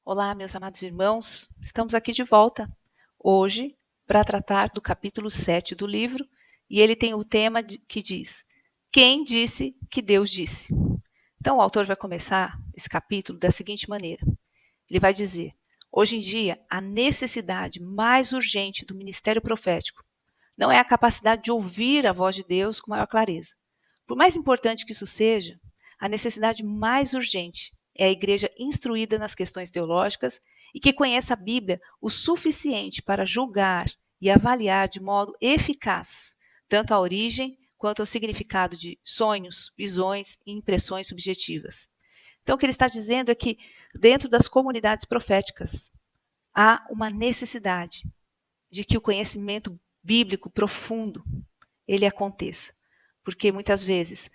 Olá, meus amados irmãos, estamos aqui de volta hoje para tratar do capítulo 7 do livro, e ele tem o tema que diz: Quem disse que Deus disse? Então, o autor vai começar esse capítulo da seguinte maneira: ele vai dizer, hoje em dia, a necessidade mais urgente do ministério profético não é a capacidade de ouvir a voz de Deus com maior clareza. Por mais importante que isso seja, a necessidade mais urgente é a igreja instruída nas questões teológicas e que conheça a Bíblia o suficiente para julgar e avaliar de modo eficaz tanto a origem quanto o significado de sonhos, visões e impressões subjetivas. Então, o que ele está dizendo é que, dentro das comunidades proféticas, há uma necessidade de que o conhecimento bíblico profundo ele aconteça. Porque muitas vezes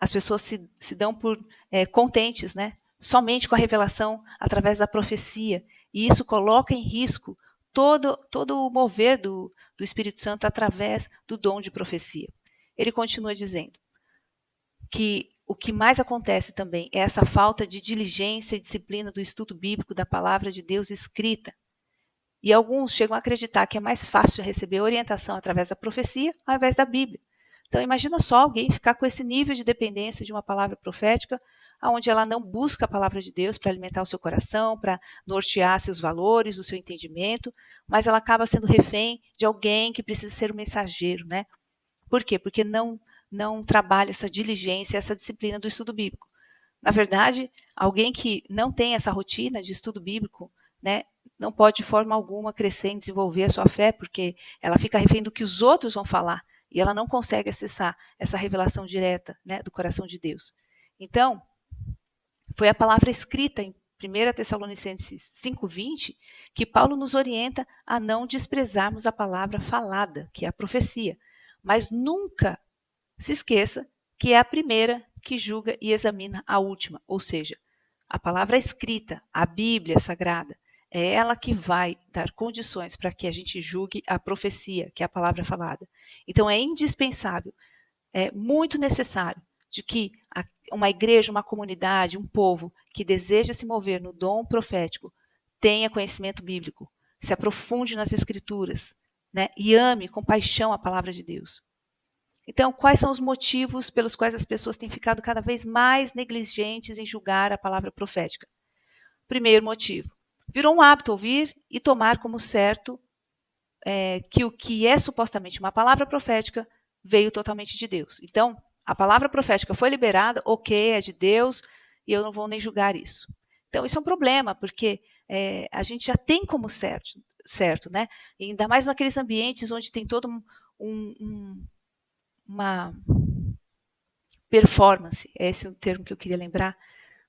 as pessoas se dão por contentes, né? Somente com a revelação através da profecia. E isso coloca em risco todo o mover do Espírito Santo através do dom de profecia. Ele continua dizendo que o que mais acontece também é essa falta de diligência e disciplina do estudo bíblico da palavra de Deus escrita. E alguns chegam a acreditar que é mais fácil receber orientação através da profecia ao invés da Bíblia. Então, imagina só alguém ficar com esse nível de dependência de uma palavra profética, onde ela não busca a palavra de Deus para alimentar o seu coração, para nortear seus valores, o seu entendimento, mas ela acaba sendo refém de alguém que precisa ser o mensageiro, né? Por quê? Porque não trabalha essa diligência, essa disciplina do estudo bíblico. Na verdade, alguém que não tem essa rotina de estudo bíblico, né, não pode de forma alguma crescer e desenvolver a sua fé, porque ela fica refém do que os outros vão falar, e ela não consegue acessar essa revelação direta, né, do coração de Deus. Então, foi a palavra escrita em 1 Tessalonicenses 5,20 que Paulo nos orienta a não desprezarmos a palavra falada, que é a profecia, mas nunca se esqueça que é a primeira que julga e examina a última, ou seja, a palavra escrita, a Bíblia Sagrada, é ela que vai dar condições para que a gente julgue a profecia, que é a palavra falada. Então é indispensável, é muito necessário de que uma igreja, uma comunidade, um povo que deseja se mover no dom profético tenha conhecimento bíblico, se aprofunde nas escrituras, né, e ame com paixão a palavra de Deus. Então, quais são os motivos pelos quais as pessoas têm ficado cada vez mais negligentes em julgar a palavra profética? Primeiro motivo, virou um hábito ouvir e tomar como certo que o que é supostamente uma palavra profética veio totalmente de Deus. Então, a palavra profética foi liberada, ok, é de Deus, e eu não vou nem julgar isso. Então, isso é um problema, porque a gente já tem como certo, né? E ainda mais naqueles ambientes onde tem todo uma performance, esse é o termo que eu queria lembrar,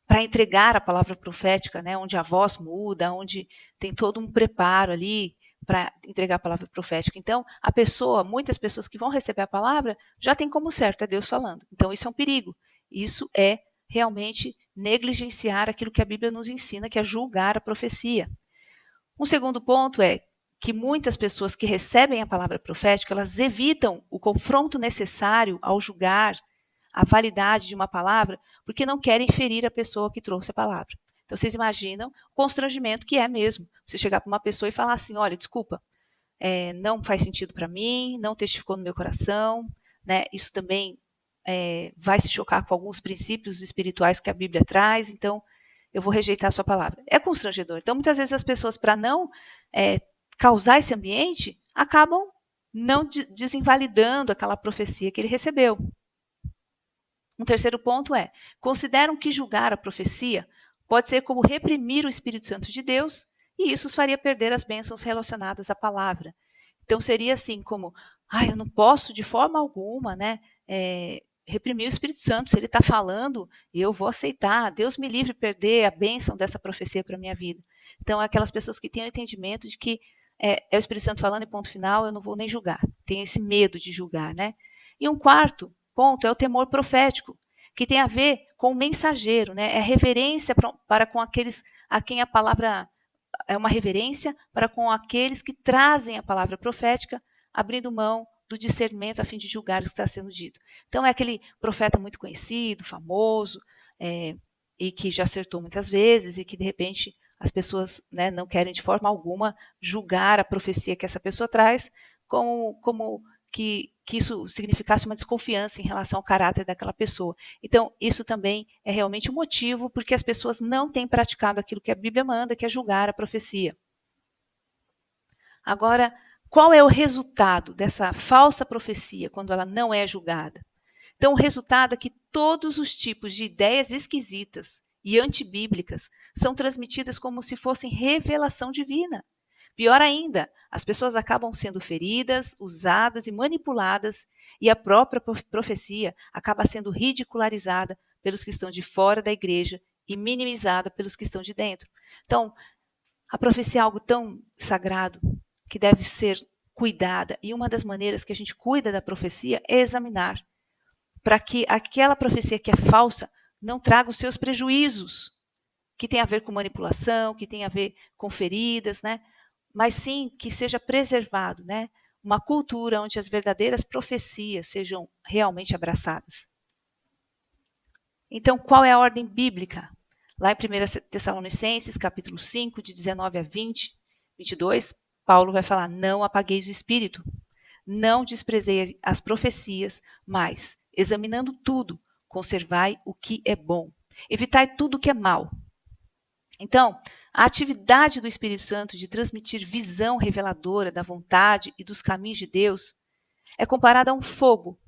para entregar a palavra profética, né, onde a voz muda, onde tem todo um preparo ali para entregar a palavra profética. Então, muitas pessoas que vão receber a palavra, já tem como certo, é Deus falando. Então, isso é um perigo. Isso é realmente negligenciar aquilo que a Bíblia nos ensina, que é julgar a profecia. Um segundo ponto é que muitas pessoas que recebem a palavra profética, elas evitam o confronto necessário ao julgar a validade de uma palavra, porque não querem ferir a pessoa que trouxe a palavra. Então, vocês imaginam o constrangimento que é mesmo. Você chegar para uma pessoa e falar assim, olha, desculpa, não faz sentido para mim, não testificou no meu coração, né? Isso também vai se chocar com alguns princípios espirituais que a Bíblia traz, então eu vou rejeitar a sua palavra. É constrangedor. Então, muitas vezes as pessoas, para não causar esse ambiente, acabam não desinvalidando aquela profecia que ele recebeu. Um terceiro ponto é, consideram que julgar a profecia pode ser como reprimir o Espírito Santo de Deus, e isso os faria perder as bênçãos relacionadas à palavra. Então seria assim como, eu não posso de forma alguma, né, reprimir o Espírito Santo, se ele está falando, eu vou aceitar, Deus me livre de perder a bênção dessa profecia para a minha vida. Então, aquelas pessoas que têm o entendimento de que é o Espírito Santo falando e ponto final, eu não vou nem julgar. Tem esse medo de julgar, né? E um quarto ponto é o temor profético, que tem a ver com o mensageiro, né? É reverência para com aqueles a quem a palavra é uma reverência para com aqueles que trazem a palavra profética, abrindo mão do discernimento a fim de julgar o que está sendo dito. Então é aquele profeta muito conhecido, famoso, e que já acertou muitas vezes e que de repente as pessoas, né, não querem de forma alguma julgar a profecia que essa pessoa traz como que isso significasse uma desconfiança em relação ao caráter daquela pessoa. Então, isso também é realmente um motivo porque as pessoas não têm praticado aquilo que a Bíblia manda, que é julgar a profecia. Agora, qual é o resultado dessa falsa profecia quando ela não é julgada? Então, o resultado é que todos os tipos de ideias esquisitas e antibíblicas são transmitidas como se fossem revelação divina. Pior ainda, as pessoas acabam sendo feridas, usadas e manipuladas, e a própria profecia acaba sendo ridicularizada pelos que estão de fora da igreja e minimizada pelos que estão de dentro. Então, a profecia é algo tão sagrado que deve ser cuidada, e uma das maneiras que a gente cuida da profecia é examinar, para que aquela profecia que é falsa não traga os seus prejuízos, que tem a ver com manipulação, que tem a ver com feridas, né? Mas sim que seja preservado, né? Uma cultura onde as verdadeiras profecias sejam realmente abraçadas. Então, qual é a ordem bíblica? Lá em 1 Tessalonicenses, capítulo 5, de 19 a 20, 22, Paulo vai falar: não apagueis o espírito, não desprezeis as profecias, mas, examinando tudo, conservai o que é bom, evitai tudo o que é mal. Então, a atividade do Espírito Santo de transmitir visão reveladora da vontade e dos caminhos de Deus é comparada a um fogo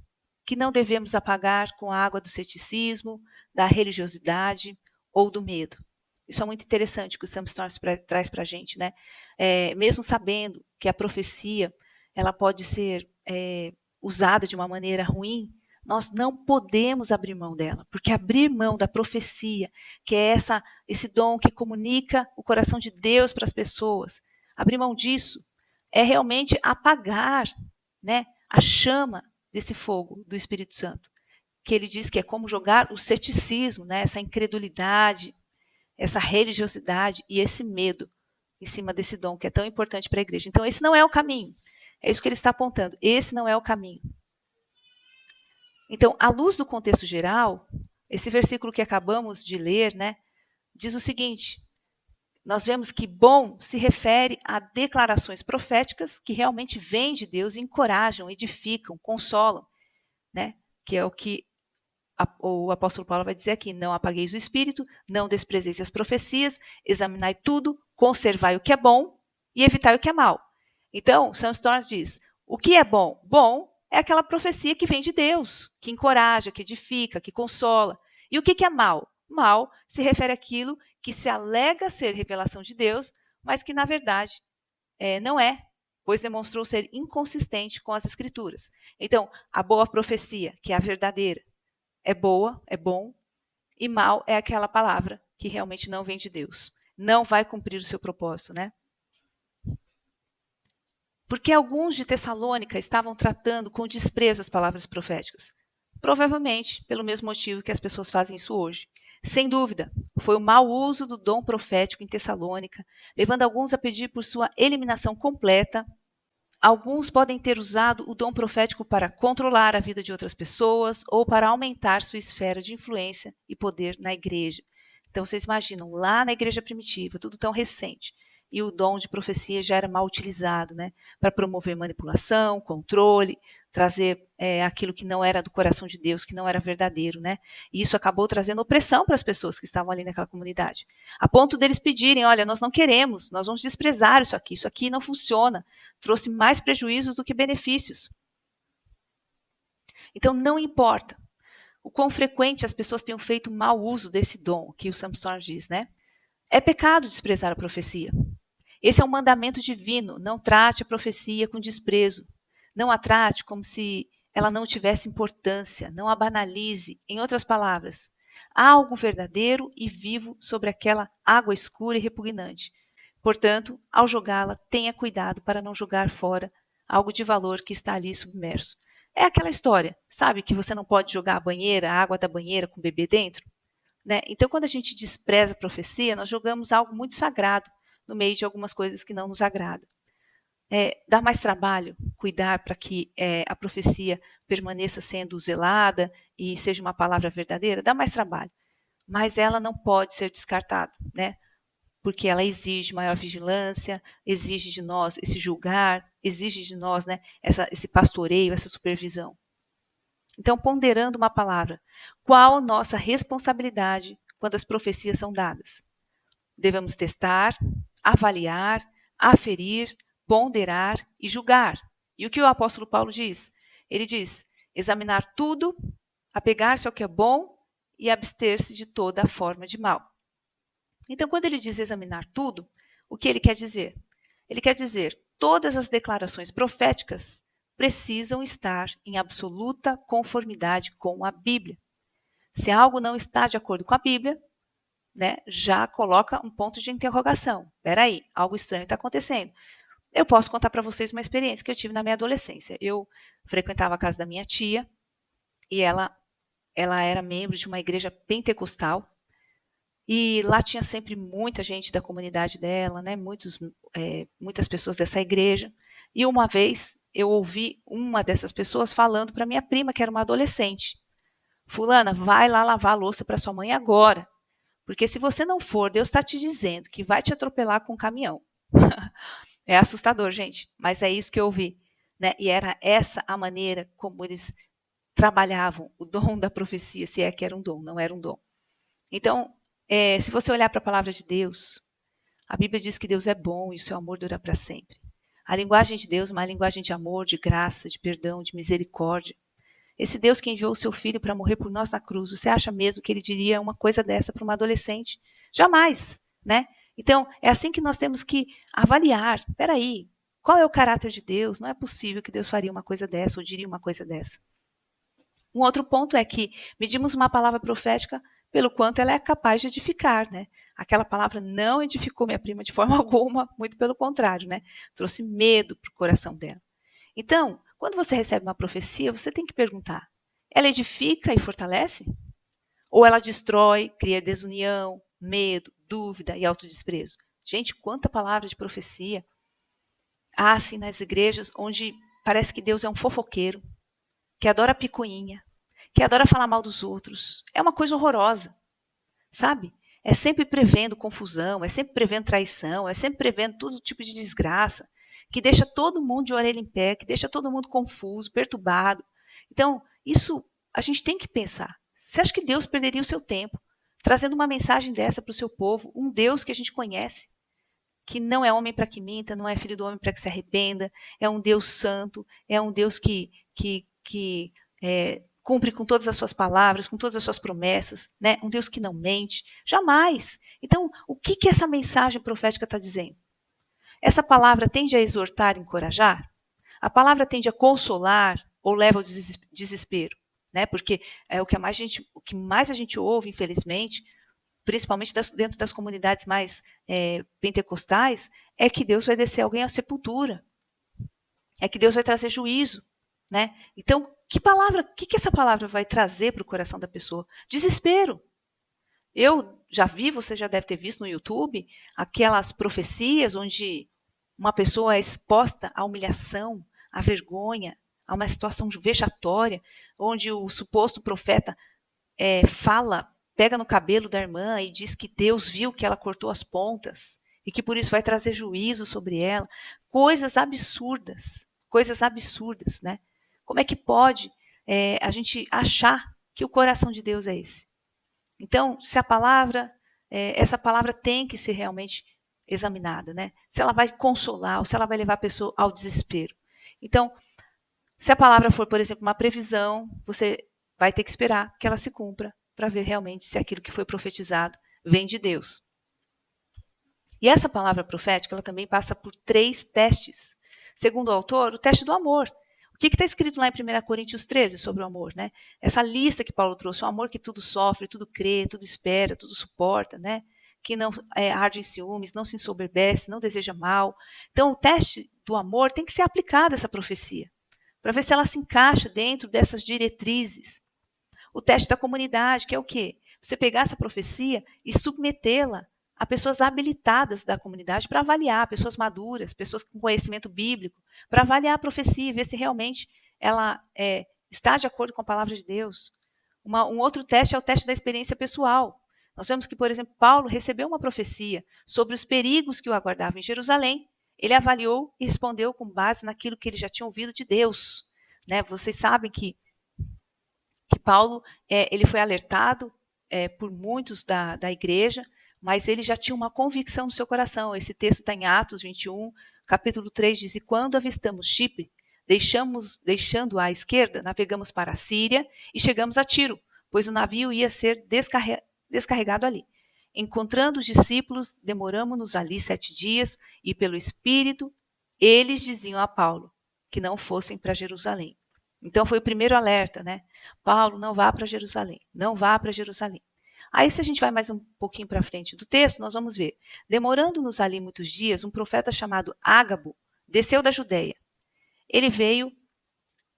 que não devemos apagar com a água do ceticismo, da religiosidade ou do medo. Isso é muito interessante que o Sam Storms traz para a gente, né? Mesmo sabendo que a profecia ela pode ser usada de uma maneira ruim, nós não podemos abrir mão dela, porque abrir mão da profecia, que é esse dom que comunica o coração de Deus para as pessoas, abrir mão disso é realmente apagar, né, a chama desse fogo do Espírito Santo, que ele diz que é como jogar o ceticismo, né, essa incredulidade, essa religiosidade e esse medo em cima desse dom que é tão importante para a igreja. Então, esse não é o caminho. É isso que ele está apontando. Esse não é o caminho. Então, à luz do contexto geral, esse versículo que acabamos de ler, né, diz o seguinte: nós vemos que bom se refere a declarações proféticas que realmente vêm de Deus e encorajam, edificam, consolam, né? Que é o que o apóstolo Paulo vai dizer aqui: não apagueis o espírito, não desprezeis as profecias, examinai tudo, conservai o que é bom e evitai o que é mal. Então, Sam Storms diz: o que é bom? Bom é aquela profecia que vem de Deus, que encoraja, que edifica, que consola. E o que é mal? Mal se refere àquilo que se alega ser revelação de Deus, mas que na verdade não é, pois demonstrou ser inconsistente com as Escrituras. Então, a boa profecia, que é a verdadeira, é boa, é bom, e mal é aquela palavra que realmente não vem de Deus. Não vai cumprir o seu propósito, né? Porque alguns de Tessalônica estavam tratando com desprezo as palavras proféticas. Provavelmente pelo mesmo motivo que as pessoas fazem isso hoje. Sem dúvida, foi o mau uso do dom profético em Tessalônica, levando alguns a pedir por sua eliminação completa. Alguns podem ter usado o dom profético para controlar a vida de outras pessoas ou para aumentar sua esfera de influência e poder na igreja. Então, vocês imaginam, lá na igreja primitiva, tudo tão recente, e o dom de profecia já era mal utilizado, né, para promover manipulação, controle, trazer aquilo que não era do coração de Deus, que não era verdadeiro, né? E isso acabou trazendo opressão para as pessoas que estavam ali naquela comunidade, a ponto deles pedirem: olha, nós não queremos, nós vamos desprezar isso aqui não funciona, trouxe mais prejuízos do que benefícios. Então, não importa o quão frequente as pessoas tenham feito mau uso desse dom, que o Sam Storms diz, né? É pecado desprezar a profecia. Esse é um mandamento divino. Não trate a profecia com desprezo. Não a trate como se ela não tivesse importância. Não a banalize. Em outras palavras, há algo verdadeiro e vivo sobre aquela água escura e repugnante. Portanto, ao jogá-la, tenha cuidado para não jogar fora algo de valor que está ali submerso. É aquela história, sabe, que você não pode jogar a água da banheira com o bebê dentro? Né? Então, quando a gente despreza a profecia, nós jogamos algo muito sagrado no meio de algumas coisas que não nos agradam. Dá mais trabalho cuidar para que a profecia permaneça sendo zelada e seja uma palavra verdadeira? Dá mais trabalho, mas ela não pode ser descartada, né? porque ela exige maior vigilância, exige de nós esse julgar, exige de nós, né, esse pastoreio, essa supervisão. Então, ponderando uma palavra, qual nossa responsabilidade quando as profecias são dadas? Devemos testar, avaliar, aferir, ponderar e julgar. E o que o apóstolo Paulo diz? Ele diz: examinar tudo, apegar-se ao que é bom e abster-se de toda forma de mal. Então, quando ele diz examinar tudo, o que ele quer dizer? Ele quer dizer todas as declarações proféticas precisam estar em absoluta conformidade com a Bíblia. Se algo não está de acordo com a Bíblia, né, já coloca um ponto de interrogação. Espera aí, algo estranho está acontecendo. Eu posso contar para vocês uma experiência que eu tive na minha adolescência. Eu frequentava a casa da minha tia e ela era membro de uma igreja pentecostal. E lá tinha sempre muita gente da comunidade dela, né, muitas pessoas dessa igreja. E uma vez eu ouvi uma dessas pessoas falando para minha prima, que era uma adolescente: fulana, vai lá lavar a louça para sua mãe agora. Porque se você não for, Deus está te dizendo que vai te atropelar com um caminhão. É assustador, gente, mas é isso que eu ouvi. Né? E era essa a maneira como eles trabalhavam o dom da profecia, se é que era um dom, não era um dom. Então, se você olhar para a palavra de Deus, a Bíblia diz que Deus é bom e o seu amor dura para sempre. A linguagem de Deus é uma linguagem de amor, de graça, de perdão, de misericórdia. Esse Deus que enviou o seu filho para morrer por nós na cruz, você acha mesmo que ele diria uma coisa dessa para uma adolescente? Jamais, né? Então, é assim que nós temos que avaliar. Espera aí, qual é o caráter de Deus? Não é possível que Deus faria uma coisa dessa ou diria uma coisa dessa. Um outro ponto é que medimos uma palavra profética pelo quanto ela é capaz de edificar, né? Aquela palavra não edificou minha prima de forma alguma, muito pelo contrário, né? Trouxe medo para o coração dela. Então, quando você recebe uma profecia, você tem que perguntar: ela edifica e fortalece? Ou ela destrói, cria desunião, medo, dúvida e autodesprezo? Gente, quanta palavra de profecia há assim nas igrejas onde parece que Deus é um fofoqueiro, que adora picuinha, que adora falar mal dos outros. É uma coisa horrorosa, sabe? É sempre prevendo confusão, é sempre prevendo traição, é sempre prevendo todo tipo de desgraça, que deixa todo mundo de orelha em pé, que deixa todo mundo confuso, perturbado. Então, isso a gente tem que pensar. Você acha que Deus perderia o seu tempo trazendo uma mensagem dessa para o seu povo? Um Deus que a gente conhece, que não é homem para que minta, não é filho do homem para que se arrependa, é um Deus santo, é um Deus que cumpre com todas as suas palavras, com todas as suas promessas, né? Um Deus que não mente, jamais. Então, o que essa mensagem profética está dizendo? Essa palavra tende a exortar, encorajar? A palavra tende a consolar ou leva ao desespero? Né? Porque é o que mais a gente ouve, infelizmente, principalmente dentro das comunidades mais pentecostais, é que Deus vai descer alguém à sepultura. É que Deus vai trazer juízo. Né? Então, que essa palavra vai trazer para o coração da pessoa? Desespero. Eu já vi, você já deve ter visto no YouTube, aquelas profecias onde uma pessoa é exposta à humilhação, à vergonha, a uma situação vexatória, onde o suposto profeta pega no cabelo da irmã e diz que Deus viu que ela cortou as pontas e que por isso vai trazer juízo sobre ela. Coisas absurdas, né? Como é que pode a gente achar que o coração de Deus é esse? Então, se a palavra, essa palavra tem que ser realmente examinada, né? Se ela vai consolar ou se ela vai levar a pessoa ao desespero. Então, se a palavra for, por exemplo, uma previsão, você vai ter que esperar que ela se cumpra para ver realmente se aquilo que foi profetizado vem de Deus. E essa palavra profética, ela também passa por 3 testes. Segundo o autor, o teste do amor. O que está escrito lá em 1 Coríntios 13 sobre o amor? Né? Essa lista que Paulo trouxe, o amor que tudo sofre, tudo crê, tudo espera, tudo suporta, né? Que não arde em ciúmes, não se ensoberbece, não deseja mal. Então, o teste do amor tem que ser aplicado a essa profecia, para ver se ela se encaixa dentro dessas diretrizes. O teste da comunidade, que é o quê? Você pegar essa profecia e submetê-la a pessoas habilitadas da comunidade para avaliar, pessoas maduras, pessoas com conhecimento bíblico, para avaliar a profecia e ver se realmente ela está de acordo com a palavra de Deus. Um outro teste é o teste da experiência pessoal. Nós vemos que, por exemplo, Paulo recebeu uma profecia sobre os perigos que o aguardavam em Jerusalém. Ele avaliou e respondeu com base naquilo que ele já tinha ouvido de Deus. Né? Vocês sabem que Paulo ele foi alertado por muitos da igreja, mas ele já tinha uma convicção no seu coração. Esse texto está em Atos 21, capítulo 3, diz: e quando avistamos Chipre, deixando à esquerda, navegamos para a Síria e chegamos a Tiro, pois o navio ia ser descarregado ali. Encontrando os discípulos, demoramos-nos ali 7 dias, e pelo Espírito, eles diziam a Paulo que não fossem para Jerusalém. Então foi o primeiro alerta, né? Paulo, não vá para Jerusalém, não vá para Jerusalém. Aí, se a gente vai mais um pouquinho para frente do texto, nós vamos ver. Demorando-nos ali muitos dias, um profeta chamado Ágabo desceu da Judeia. Ele veio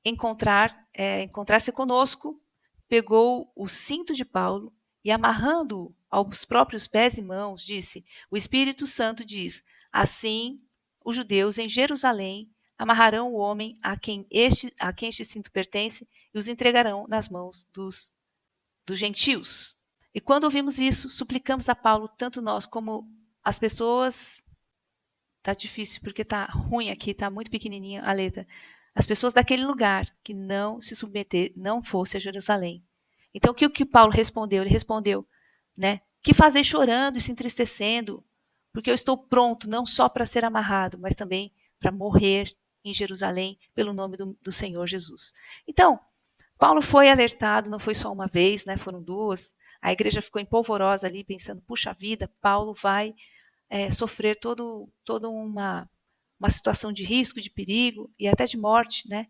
encontrar-se conosco, pegou o cinto de Paulo e, amarrando-o aos próprios pés e mãos, disse: o Espírito Santo diz, assim os judeus em Jerusalém amarrarão o homem a quem este cinto pertence e os entregarão nas mãos dos gentios. E quando ouvimos isso, suplicamos a Paulo, tanto nós como as pessoas. Tá difícil porque tá ruim aqui, tá muito pequenininha a letra. As pessoas daquele lugar que não se submeter, não fosse a Jerusalém. Então, o que Paulo respondeu? Ele respondeu, né? Que fazer chorando e se entristecendo? Porque eu estou pronto não só para ser amarrado, mas também para morrer em Jerusalém pelo nome do Senhor Jesus. Então, Paulo foi alertado, não foi só uma vez, né? Foram duas. A igreja ficou empolvorosa ali, pensando, puxa vida, Paulo vai sofrer toda uma situação de risco, de perigo e até de morte, né?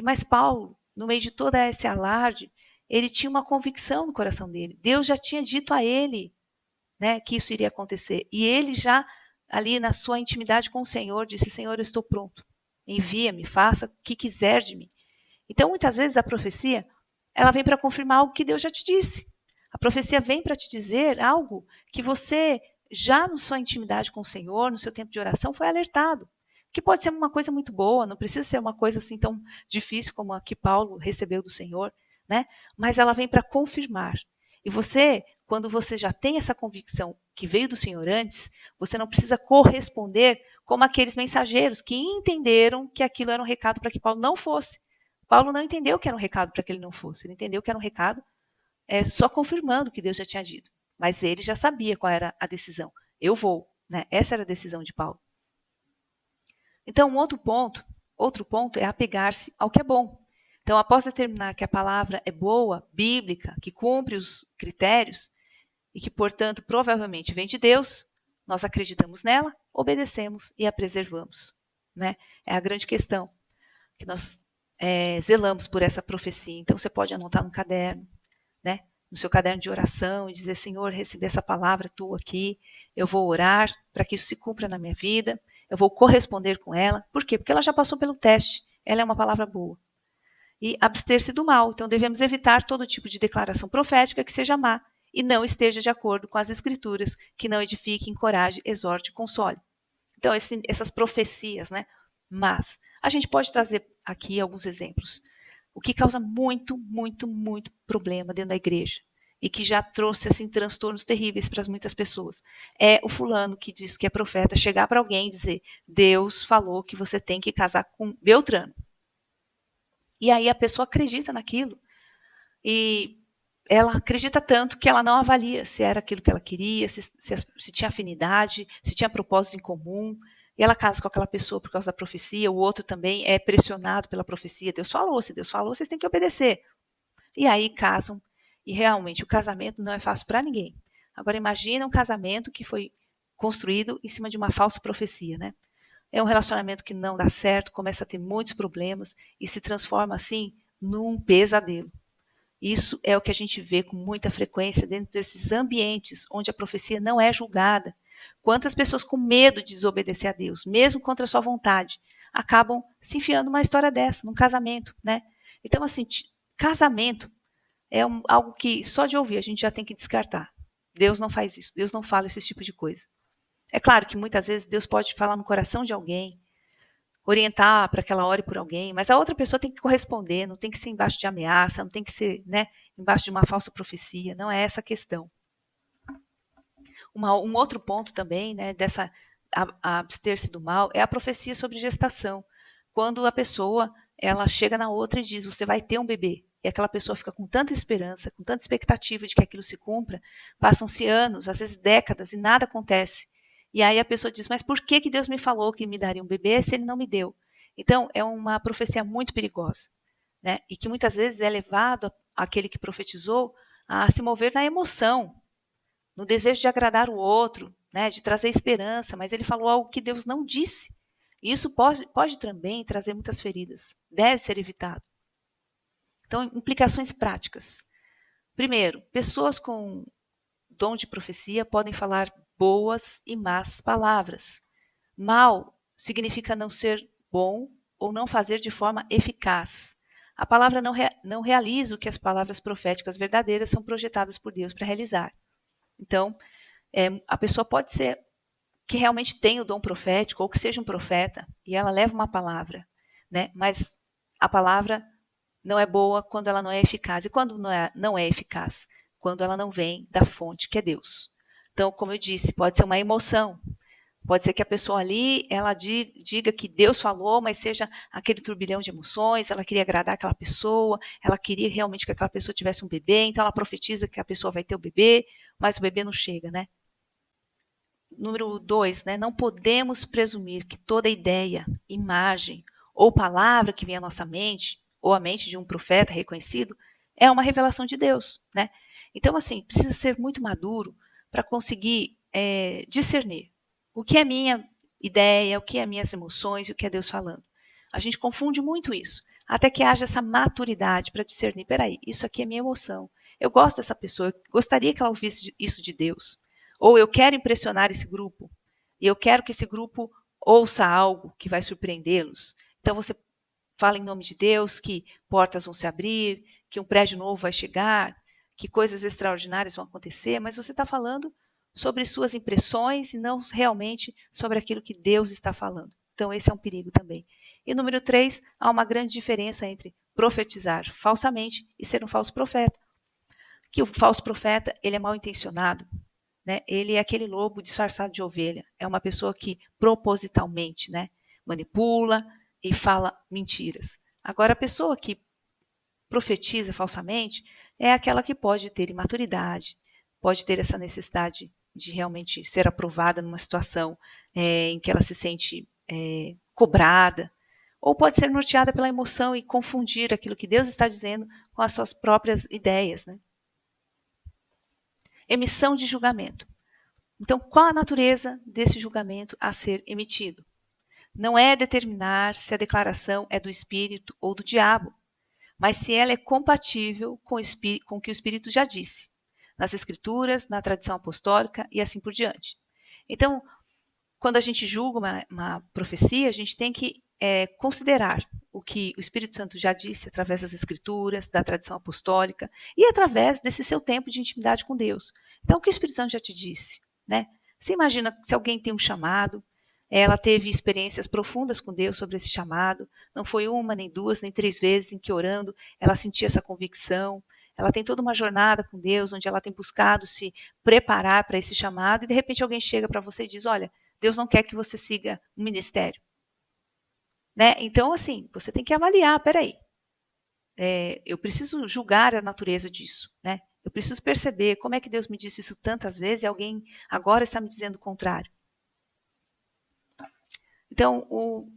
Mas Paulo, no meio de todo esse alarde, ele tinha uma convicção no coração dele. Deus já tinha dito a ele, né, que isso iria acontecer. E ele já, ali na sua intimidade com o Senhor, disse: Senhor, eu estou pronto. Envia-me, faça o que quiser de mim. Então, muitas vezes, a profecia, ela vem para confirmar algo que Deus já te disse. A profecia vem para te dizer algo que você, já na sua intimidade com o Senhor, no seu tempo de oração, foi alertado. Que pode ser uma coisa muito boa, não precisa ser uma coisa assim tão difícil como a que Paulo recebeu do Senhor, né? Mas ela vem para confirmar. E você, quando você já tem essa convicção que veio do Senhor antes, você não precisa corresponder como aqueles mensageiros que entenderam que aquilo era um recado para que Paulo não fosse. Paulo não entendeu que era um recado para que ele não fosse. Ele entendeu que era um recado só confirmando o que Deus já tinha dito. Mas ele já sabia qual era a decisão. Eu vou. Né? Essa era a decisão de Paulo. Então, outro ponto é apegar-se ao que é bom. Então, após determinar que a palavra é boa, bíblica, que cumpre os critérios e que, portanto, provavelmente vem de Deus, nós acreditamos nela, obedecemos e a preservamos. Né? É a grande questão, que nós zelamos por essa profecia. Então, você pode anotar no caderno, né? No seu caderno de oração, e dizer: Senhor, recebi essa palavra tua aqui, eu vou orar para que isso se cumpra na minha vida, eu vou corresponder com ela. Por quê? Porque ela já passou pelo teste, ela é uma palavra boa. E abster-se do mal. Então, devemos evitar todo tipo de declaração profética que seja má e não esteja de acordo com as Escrituras, que não edifique, encoraje, exorte e console. Então, essas profecias, né? Mas a gente pode trazer aqui alguns exemplos. O que causa muito, muito, muito problema dentro da igreja e que já trouxe assim transtornos terríveis para muitas pessoas é o fulano que diz que é profeta chegar para alguém e dizer: Deus falou que você tem que casar com Beltrano. E aí a pessoa acredita naquilo e ela acredita tanto que ela não avalia se era aquilo que ela queria, se tinha afinidade, se tinha propósito em comum. E ela casa com aquela pessoa por causa da profecia, o outro também é pressionado pela profecia. Deus falou, se Deus falou, vocês têm que obedecer. E aí casam, e realmente o casamento não é fácil para ninguém. Agora imagina um casamento que foi construído em cima de uma falsa profecia, né? É um relacionamento que não dá certo, começa a ter muitos problemas e se transforma assim num pesadelo. Isso é o que a gente vê com muita frequência dentro desses ambientes onde a profecia não é julgada. Quantas pessoas com medo de desobedecer a Deus, mesmo contra a sua vontade, acabam se enfiando numa história dessa, num casamento, né? Então, assim, casamento é algo que só de ouvir a gente já tem que descartar. Deus não faz isso, Deus não fala esse tipo de coisa. É claro que muitas vezes Deus pode falar no coração de alguém, orientar para que ela ore por alguém, mas a outra pessoa tem que corresponder, não tem que ser embaixo de ameaça, não tem que ser, né, embaixo de uma falsa profecia, não é essa a questão. Um outro ponto também, né, dessa abster-se do mal, é a profecia sobre gestação. Quando a pessoa ela chega na outra e diz, você vai ter um bebê. E aquela pessoa fica com tanta esperança, com tanta expectativa de que aquilo se cumpra, passam-se anos, às vezes décadas, e nada acontece. E aí a pessoa diz, mas por que Deus me falou que me daria um bebê se ele não me deu? Então, é uma profecia muito perigosa, né? E que muitas vezes é levado aquele que profetizou a se mover na emoção, no desejo de agradar o outro, né? De trazer esperança, mas ele falou algo que Deus não disse. E isso pode também trazer muitas feridas, deve ser evitado. Então, implicações práticas. Primeiro, pessoas com dom de profecia podem falar boas e más palavras. Mal significa não ser bom ou não fazer de forma eficaz. A palavra não realiza o que as palavras proféticas verdadeiras são projetadas por Deus para realizar. Então, a pessoa pode ser que realmente tenha o dom profético ou que seja um profeta e ela leva uma palavra, né? Mas a palavra não é boa quando ela não é eficaz. E quando não é eficaz? Quando ela não vem da fonte que é Deus. Então, como eu disse, pode ser uma emoção. Pode ser que a pessoa ali, ela diga que Deus falou, mas seja aquele turbilhão de emoções, ela queria agradar aquela pessoa, ela queria realmente que aquela pessoa tivesse um bebê, então ela profetiza que a pessoa vai ter o bebê, mas o bebê não chega, né? Número 2, né? Não podemos presumir que toda ideia, imagem ou palavra que vem à nossa mente, ou à mente de um profeta reconhecido, é uma revelação de Deus, né? Então, assim, precisa ser muito maduro para conseguir discernir o que é minha ideia, o que é minhas emoções e o que é Deus falando. A gente confunde muito isso, até que haja essa maturidade para discernir, peraí, isso aqui é minha emoção. Eu gosto dessa pessoa, eu gostaria que ela ouvisse isso de Deus. Ou eu quero impressionar esse grupo, e eu quero que esse grupo ouça algo que vai surpreendê-los. Então você fala em nome de Deus que portas vão se abrir, que um prédio novo vai chegar, que coisas extraordinárias vão acontecer, mas você está falando sobre suas impressões e não realmente sobre aquilo que Deus está falando. Então esse é um perigo também. E número 3, há uma grande diferença entre profetizar falsamente e ser um falso profeta. Que o falso profeta, ele é mal intencionado, né? Ele é aquele lobo disfarçado de ovelha. É uma pessoa que propositalmente, né, manipula e fala mentiras. Agora, a pessoa que profetiza falsamente é aquela que pode ter imaturidade, pode ter essa necessidade de realmente ser aprovada numa situação em que ela se sente cobrada, ou pode ser norteada pela emoção e confundir aquilo que Deus está dizendo com as suas próprias ideias, né? Emissão de julgamento. Então, qual a natureza desse julgamento a ser emitido? Não é determinar se a declaração é do Espírito ou do diabo, mas se ela é compatível com o que o Espírito já disse, nas Escrituras, na tradição apostólica e assim por diante. Então, quando a gente julga uma profecia, a gente tem que considerar o que o Espírito Santo já disse através das Escrituras, da tradição apostólica e através desse seu tempo de intimidade com Deus. Então, o que o Espírito Santo já te disse, né? Você imagina se alguém tem um chamado, ela teve experiências profundas com Deus sobre esse chamado, não foi uma, nem duas, nem três vezes em que orando ela sentia essa convicção, ela tem toda uma jornada com Deus, onde ela tem buscado se preparar para esse chamado, e de repente alguém chega para você e diz, olha, Deus não quer que você siga um ministério. Né? Então, assim, você tem que avaliar, peraí, eu preciso julgar a natureza disso, né? Eu preciso perceber como é que Deus me disse isso tantas vezes e alguém agora está me dizendo o contrário. Então, o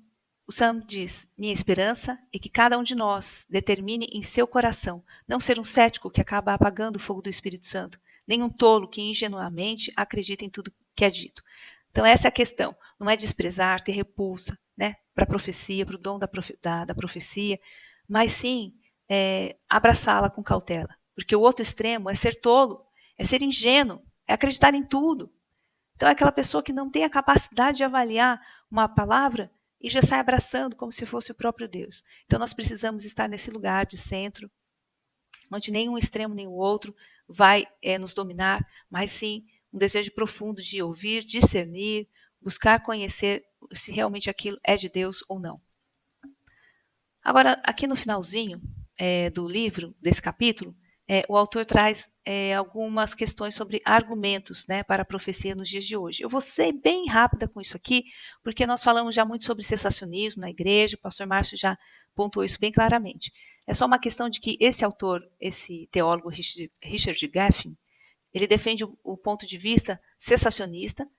Sam diz, minha esperança é que cada um de nós determine em seu coração não ser um cético que acaba apagando o fogo do Espírito Santo, nem um tolo que ingenuamente acredita em tudo que é dito. Então, essa é a questão. Não é desprezar, ter repulsa, né, para a profecia, para o dom da profecia, mas sim abraçá-la com cautela. Porque o outro extremo é ser tolo, é ser ingênuo, é acreditar em tudo. Então, é aquela pessoa que não tem a capacidade de avaliar uma palavra e já sai abraçando como se fosse o próprio Deus. Então, nós precisamos estar nesse lugar de centro, onde nem um extremo nem o outro vai nos dominar, mas sim um desejo profundo de ouvir, discernir, buscar conhecer se realmente aquilo é de Deus ou não. Agora, aqui no finalzinho do livro, desse capítulo, o autor traz algumas questões sobre argumentos, né, para a profecia nos dias de hoje. Eu vou ser bem rápida com isso aqui, porque nós falamos já muito sobre cessacionismo na igreja, o pastor Márcio já pontuou isso bem claramente. É só uma questão de que esse autor, esse teólogo Richard Gaffin, ele defende o ponto de vista cessacionista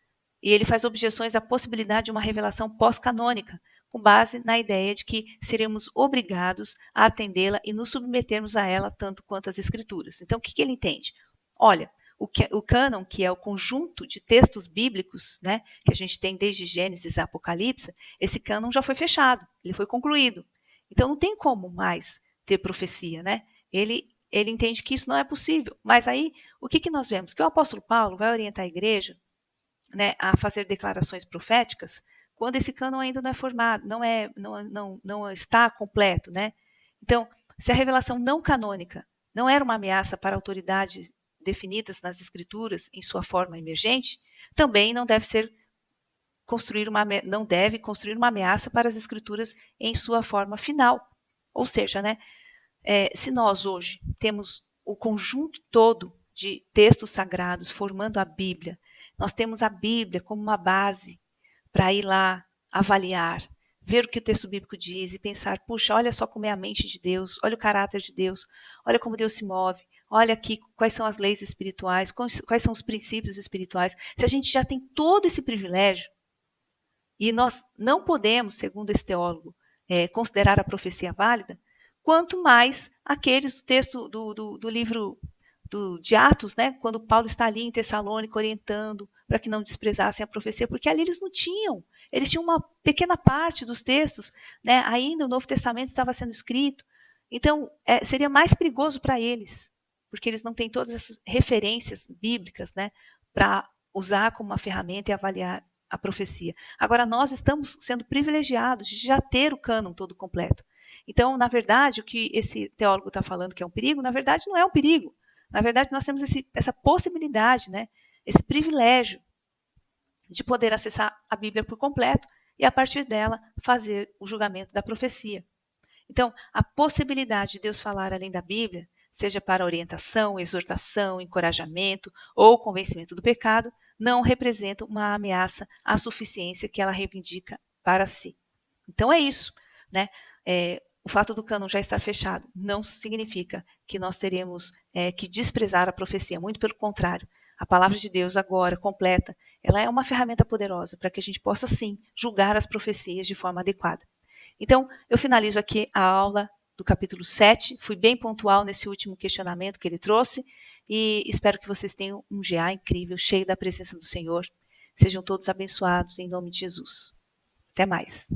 e ele faz objeções à possibilidade de uma revelação pós-canônica, com base na ideia de que seremos obrigados a atendê-la e nos submetermos a ela tanto quanto as escrituras. Então, o que ele entende? Olha, o cânon, que é o conjunto de textos bíblicos, né, que a gente tem desde Gênesis a Apocalipse, esse cânon já foi fechado, ele foi concluído. Então, não tem como mais ter profecia, né? Ele entende que isso não é possível. Mas aí, o que nós vemos? Que o apóstolo Paulo vai orientar a igreja, né, a fazer declarações proféticas quando esse cânon ainda não é formado, não está completo, né? Então, se a revelação não canônica não era uma ameaça para autoridades definidas nas escrituras em sua forma emergente, também não deve construir uma ameaça para as escrituras em sua forma final. Ou seja, né, se nós hoje temos o conjunto todo de textos sagrados formando a Bíblia, nós temos a Bíblia como uma base para ir lá avaliar, ver o que o texto bíblico diz e pensar, puxa, olha só como é a mente de Deus, olha o caráter de Deus, olha como Deus se move, olha aqui quais são as leis espirituais, quais são os princípios espirituais. Se a gente já tem todo esse privilégio, e nós não podemos, segundo esse teólogo, considerar a profecia válida, quanto mais aqueles do texto do livro de Atos, né, quando Paulo está ali em Tessalônica orientando para que não desprezassem a profecia, porque ali eles tinham uma pequena parte dos textos, né, ainda o Novo Testamento estava sendo escrito, então seria mais perigoso para eles, porque eles não têm todas essas referências bíblicas, né, para usar como uma ferramenta e avaliar a profecia. Agora, nós estamos sendo privilegiados de já ter o cânon todo completo. Então, na verdade, o que esse teólogo está falando que é um perigo, na verdade, não é um perigo. Na verdade, nós temos essa possibilidade, né, esse privilégio de poder acessar a Bíblia por completo e, a partir dela, fazer o julgamento da profecia. Então, a possibilidade de Deus falar além da Bíblia, seja para orientação, exortação, encorajamento ou convencimento do pecado, não representa uma ameaça à suficiência que ela reivindica para si. Então é isso, né? O fato do cânon já estar fechado não significa que nós teremos que desprezar a profecia, muito pelo contrário. A palavra de Deus agora, completa, ela é uma ferramenta poderosa para que a gente possa, sim, julgar as profecias de forma adequada. Então, eu finalizo aqui a aula do capítulo 7, fui bem pontual nesse último questionamento que ele trouxe e espero que vocês tenham um GA incrível, cheio da presença do Senhor. Sejam todos abençoados em nome de Jesus. Até mais.